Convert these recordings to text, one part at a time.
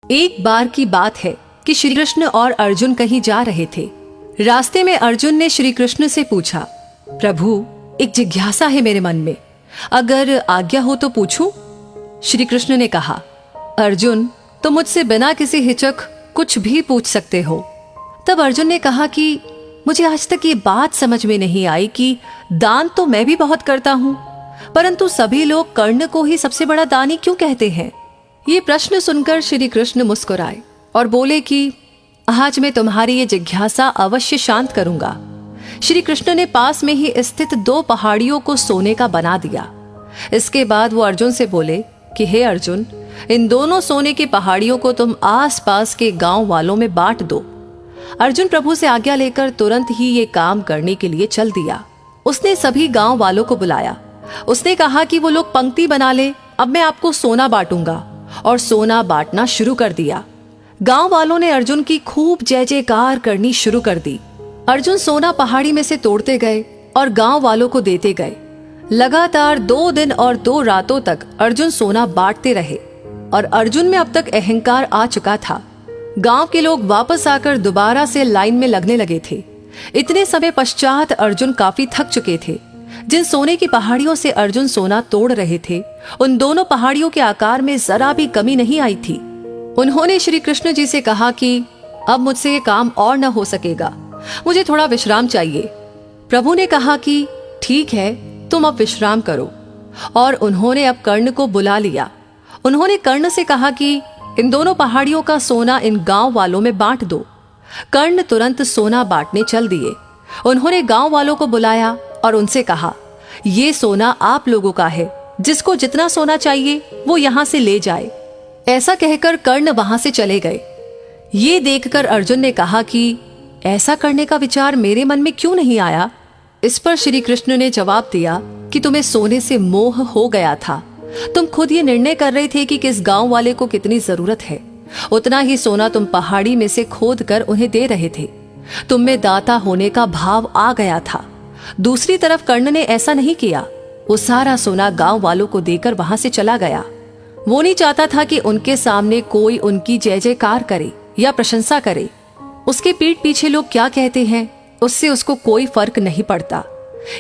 एक बार की बात है कि श्री कृष्ण और अर्जुन कहीं जा रहे थे। रास्ते में अर्जुन ने श्री कृष्ण से पूछा, प्रभु, एक जिज्ञासा है मेरे मन में, अगर आज्ञा हो तो पूछूं? श्री कृष्ण ने कहा, अर्जुन, तुम मुझसे बिना किसी हिचक कुछ भी पूछ सकते हो। तब अर्जुन ने कहा कि मुझे आज तक ये बात समझ में नहीं आई कि दान तो मैं भी बहुत करता हूं, परंतु सभी लोग कर्ण को ही सबसे बड़ा दानी क्यों कहते हैं? ये प्रश्न सुनकर श्री कृष्ण मुस्कुराए और बोले कि आज मैं तुम्हारी ये जिज्ञासा अवश्य शांत करूंगा। श्री कृष्ण ने पास में ही स्थित 2 पहाड़ियों को सोने का बना दिया। इसके बाद वो अर्जुन से बोले कि हे अर्जुन, इन दोनों सोने की पहाड़ियों को तुम आसपास के गांव वालों में बांट दो। अर्जुन प्रभु से आज्ञा लेकर तुरंत ही ये काम करने के लिए चल दिया। उसने सभी गांव वालों को बुलाया। उसने कहा कि वो लोग पंक्ति बना ले, अब मैं आपको सोना बांटूंगा, और सोना बांटना शुरू कर दिया। गांव वालों ने अर्जुन की खूब जय जयकार करनी शुरू कर दी। अर्जुन सोना पहाड़ी में से तोड़ते गए और गांव वालों को देते गए। लगातार 2 दिन और 2 रातों तक अर्जुन सोना बांटते रहे और अर्जुन में अब तक अहंकार आ चुका था। गांव के लोग वापस आकर दोबारा से लाइन में लगने लगे थे। इतने समय पश्चात अर्जुन काफी थक चुके थे। जिन सोने की पहाड़ियों से अर्जुन सोना तोड़ रहे थे, उन दोनों पहाड़ियों के आकार में जरा भी कमी नहीं आई थी। उन्होंने श्री कृष्ण जी से कहा कि अब मुझसे ये काम और न हो सकेगा, मुझे थोड़ा विश्राम चाहिए। प्रभु ने कहा कि ठीक है, तुम अब विश्राम करो, और उन्होंने अब कर्ण को बुला लिया। उन्होंने कर्ण से कहा कि इन दोनों पहाड़ियों का सोना इन गांव वालों में बांट दो। कर्ण तुरंत सोना बांटने चल दिए। उन्होंने गांव वालों को बुलाया और उनसे कहा, ये सोना आप लोगों का है, जिसको जितना सोना चाहिए वो यहां से ले जाए। ऐसा कहकर कर्ण वहां से चले गए। ये देखकर अर्जुन ने कहा कि ऐसा करने का विचार मेरे मन में क्यों नहीं आया? इस पर श्री कृष्ण ने जवाब दिया कि तुम्हें सोने से मोह हो गया था। तुम खुद ये निर्णय कर रहे थे कि किस गांव वाले को कितनी जरूरत है, उतना ही सोना तुम पहाड़ी में से खोद कर उन्हें दे रहे थे। तुम में दाता होने का भाव आ गया था। दूसरी तरफ कर्ण ने ऐसा नहीं किया। वो सारा सोना गांव वालों को देकर वहां से चला गया। वो नहीं चाहता था कि उनके सामने कोई उनकी जय जयकार करे या प्रशंसा करे। उसके पीठ पीछे लोग क्या कहते हैं, उससे उसको कोई फर्क नहीं पड़ता।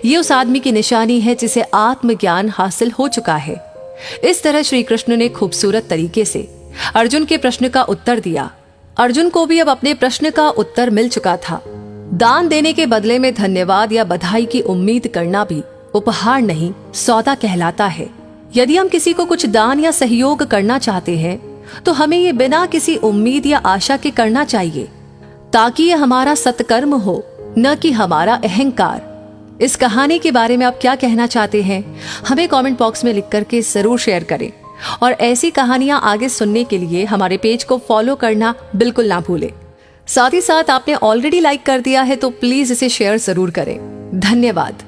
ये उस आदमी की निशानी है जिसे आत्मज्ञान हासिल हो चुका है। इस तरह श्री कृष्ण ने खूबसूरत तरीके से अर्जुन के प्रश्न का उत्तर दिया। अर्जुन को भी अब अपने प्रश्न का उत्तर मिल चुका था। दान देने के बदले में धन्यवाद या बधाई की उम्मीद करना भी उपहार नहीं, सौदा कहलाता है। यदि हम किसी को कुछ दान या सहयोग करना चाहते हैं तो हमें ये बिना किसी उम्मीद या आशा के करना चाहिए, ताकि ये हमारा सत्कर्म हो, न कि हमारा अहंकार। इस कहानी के बारे में आप क्या कहना चाहते हैं, हमें कमेंट बॉक्स में लिख करके जरूर शेयर करें। और ऐसी कहानियां आगे सुनने के लिए हमारे पेज को फॉलो करना बिल्कुल ना भूलें। साथ ही साथ आपने ऑलरेडी लाइक कर दिया है तो प्लीज इसे शेयर जरूर करें। धन्यवाद।